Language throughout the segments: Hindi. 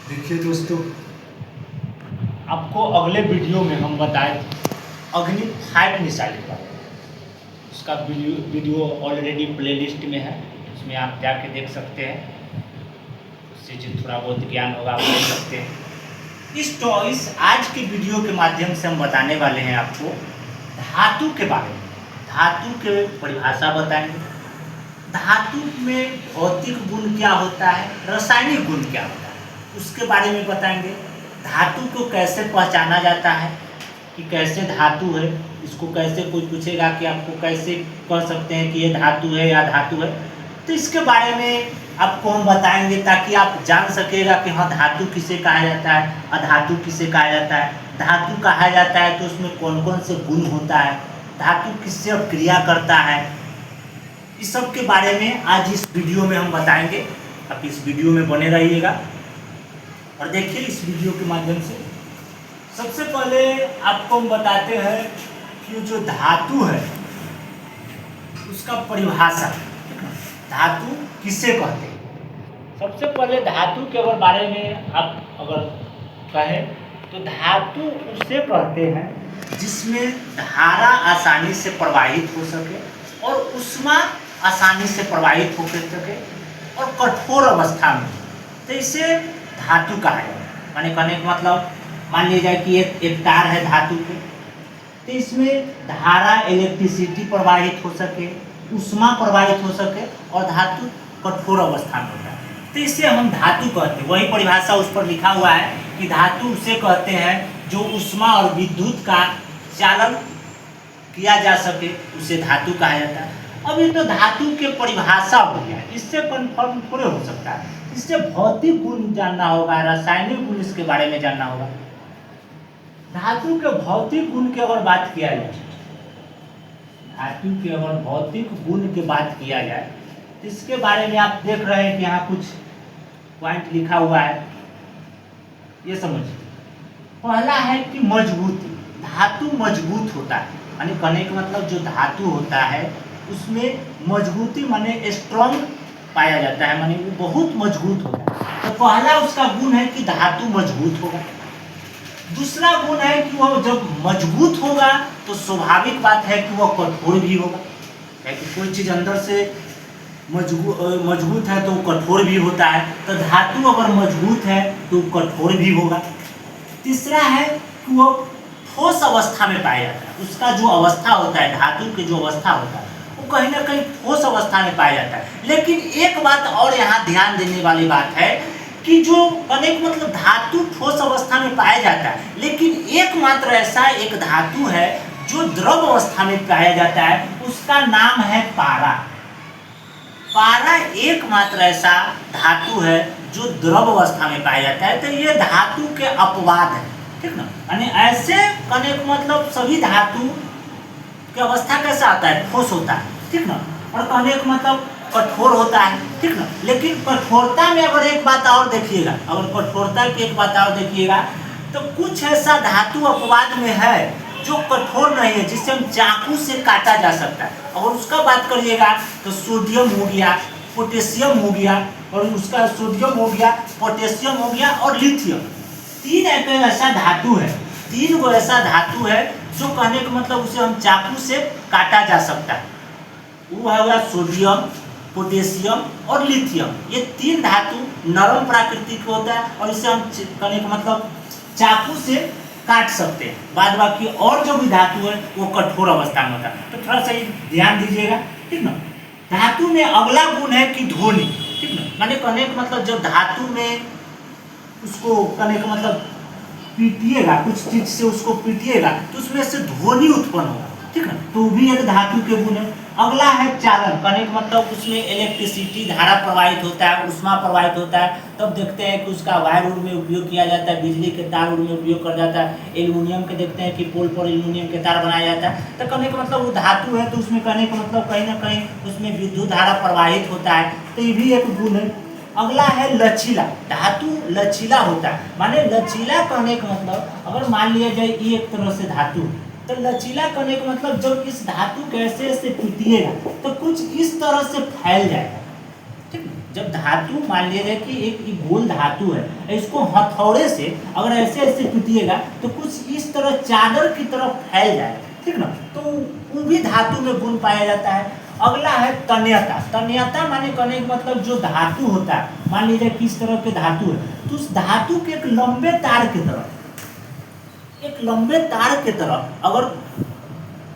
देखिए दोस्तों, आपको अगले वीडियो में हम बताए अग्नि 5 मिसाइल के बारे में। उसका वीडियो ऑलरेडी प्लेलिस्ट में है, उसमें आप जाके देख सकते हैं। उससे जो थोड़ा बहुत ज्ञान होगा आप देख सकते हैं। इस आज के वीडियो के माध्यम से हम बताने वाले हैं आपको धातु के बारे में। धातु के परिभाषा बताएंगे, धातु में भौतिक गुण क्या होता है, रासायनिक गुण क्या होता है उसके बारे में बताएंगे। धातु को कैसे पहचाना जाता है कि कैसे धातु है, इसको कैसे कोई पूछेगा कि आपको कैसे कह सकते हैं कि ये धातु है या धातु है, तो इसके बारे में आपको हम बताएंगे ताकि आप जान सकेगा कि हाँ धातु किसे कहा जाता है, अधातु किसे कहा जाता है। धातु कहा जाता है तो उसमें कौन कौन से गुण होता है, धातु किससे क्रिया करता है, इस सब के बारे में आज इस वीडियो में हम बताएंगे। आप इस वीडियो में बने रहिएगा और देखिए इस वीडियो के माध्यम से। सबसे पहले आपको हम बताते हैं कि जो धातु है उसका परिभाषा, धातु किसे कहते हैं। सबसे पहले धातु के बारे में आप अगर कहें तो धातु उसे कहते हैं जिसमें धारा आसानी से प्रवाहित हो सके और उष्मा आसानी से प्रवाहित हो सके और कठोर अवस्था में, तो इसे धातु कहा जाए। माने कहने का मतलब मान लिया जाए कि एक तार है धातु के, तो इसमें धारा इलेक्ट्रिसिटी प्रवाहित हो सके, उष्मा प्रवाहित हो सके और धातु कठोर अवस्था में होता है, तो इसे हम धातु कहते हैं। वही परिभाषा उस पर लिखा हुआ है कि धातु उसे कहते हैं जो उष्मा और विद्युत का चालन किया जा सके, उसे धातु कहा जाता है। अब ये तो धातु के परिभाषा हो गया, इससे कन्फर्म थोड़े हो सकता है, इससे भौतिक गुण जानना होगा, रासायनिक गुण इसके बारे में जानना होगा। धातु के भौतिक गुण की अगर बात किया जाए, धातु के अगर भौतिक गुण की बात किया जाए तो इसके बारे में आप देख रहे हैं कि यहाँ कुछ पॉइंट लिखा हुआ है, ये समझिए। पहला है कि मजबूती, धातु मजबूत होता है, यानी कहने का मतलब जो धातु होता है उसमें मजबूती माने स्ट्रॉन्ग पाया जाता है, माने वो बहुत मजबूत होता है। तो पहला उसका गुण है कि धातु मजबूत होगा। दूसरा गुण है कि वह जब मजबूत होगा तो स्वाभाविक बात है कि वह कठोर भी होगा, क्योंकि कोई चीज़ अंदर से मजबूत है तो वो कठोर भी होता है, तो धातु अगर मजबूत है तो कठोर भी होगा। तीसरा है कि वो ठोस अवस्था में पाया जाता है, उसका जो अवस्था होता है, धातु की जो अवस्था होता है वो कहीं ना कहीं ठोस अवस्था में पाया जाता है। लेकिन एक बात और यहाँ ध्यान देने वाली बात है कि जो अनेक मतलब धातु ठोस अवस्था में पाया जाता है, लेकिन एकमात्र ऐसा एक धातु है जो द्रव अवस्था में पाया जाता है, उसका नाम है पारा। पारा एकमात्र ऐसा धातु है जो द्रव अवस्था में पाया जाता है, तो ये धातु के अपवाद है, ठीक ना। यानी ऐसे अनेक मतलब सभी धातु की अवस्था कैसा आता है, ठोस होता है, ठीक ना, और कहने का मतलब कठोर होता है, ठीक ना। लेकिन कठोरता में अगर एक बात और देखिएगा, अगर कठोरता की एक बात और देखिएगा तो कुछ ऐसा धातु अपवाद में है जो कठोर नहीं है, जिसे हम चाकू से काटा जा सकता है। अगर उसका बात करिएगा तो सोडियम हो गया, पोटेशियम हो गया, और उसका सोडियम हो गया, पोटेशियम हो गया और लिथियम, तीन एक ऐसा धातु है, तीन वो ऐसा धातु है जो कहने का मतलब उसे हम चाकू से काटा जा सकता है। वो है सोडियम, पोटेशियम और लिथियम। ये तीन धातु नरम प्रकृति का होता है और इसे हम कहने का मतलब चाकू से काट सकते हैं। बाद बाकी और जो भी धातु है वो कठोर अवस्था में होता है, तो थोड़ा सा ध्यान दीजिएगा, ठीक ना। धातु में अगला गुण है कि ध्वनि, ठीक ना, माने कहने का मतलब जब धातु में उसको कहने का मतलब पीटिएगा, कुछ चीज से उसको पीटिएगा तो उसमें से ध्वनि उत्पन्न होगा, ठीक है, तो भी एक धातु के गुण है। अगला है चालन, कहने का मतलब उसमें इलेक्ट्रिसिटी धारा प्रवाहित होता है, उष्मा प्रवाहित होता है, तब देखते हैं कि उसका वायर उड़ में उपयोग किया जाता है, बिजली के तार उड़ में उपयोग कर जाता है। एल्युमिनियम के देखते हैं कि पोल पर एल्युमिनियम के तार बनाया जाता है, तो कहने का मतलब वो धातु है तो उसमें कहने का मतलब कहीं ना कहीं उसमें विद्युत धारा प्रवाहित होता है, तो ये भी एक गुण है। अगला है लचीला, धातु लचीला होता है, माने लचीला कहने का मतलब अगर मान लिया जाए ये एक तरह से धातु, तो लचीला करने का मतलब जब इस धातु कैसे से पीटिएगा तो कुछ इस तरह से फैल जाएगा, ठीक है। जब धातु मान लीजिए कि एक गोल धातु है, इसको हथौड़े से अगर ऐसे ऐसे पीटिएगा तो कुछ इस तरह चादर की तरफ फैल जाएगा, ठीक ना, तो वो भी धातु में गुण पाया जाता है। अगला है तन्यता। तन्यता माने कहने का मतलब जो धातु होता है, मान लीजिए किस तरह के धातु है, तो उस धातु के एक लंबे तार की तरफ अगर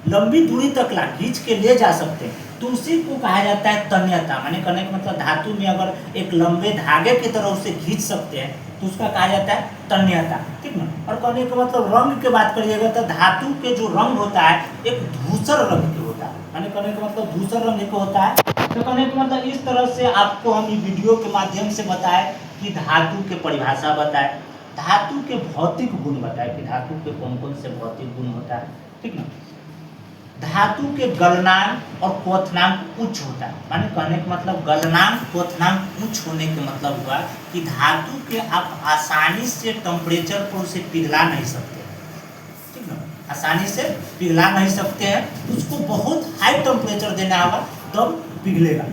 लंबी दूरी तक ला खींच के ले जा सकते हैं तो उसी को कहा जाता है तन्यता। माने कहने का मतलब धातु में अगर एक लंबे धागे की तरह उसे खींच सकते हैं तो उसका कहा जाता है तन्यता, ठीक ना। और कहने का मतलब रंग की बात करिएगा तो धातु के जो रंग होता है एक धूसर रंग के होता है, माने कहने का मतलब धूसर रंग का होता है। तो कहने का मतलब इस तरह से आपको हम वीडियो के माध्यम से बताए कि धातु के परिभाषा बताए, धातु के भौतिक गुण बताए कि धातु के कौन कौन से भौतिक गुण होता है, ठीक ना। धातु के गलनांक और क्वथनांक उच्च होता है, माने कहने का मतलब गलनांक क्वथनांक उच्च होने के मतलब हुआ कि धातु के आप आसानी से टेम्परेचर पर उसे पिघला नहीं सकते, ठीक ना, आसानी से पिघला नहीं सकते हैं, उसको बहुत हाई टेम्परेचर देना होगा तब पिघलेगा।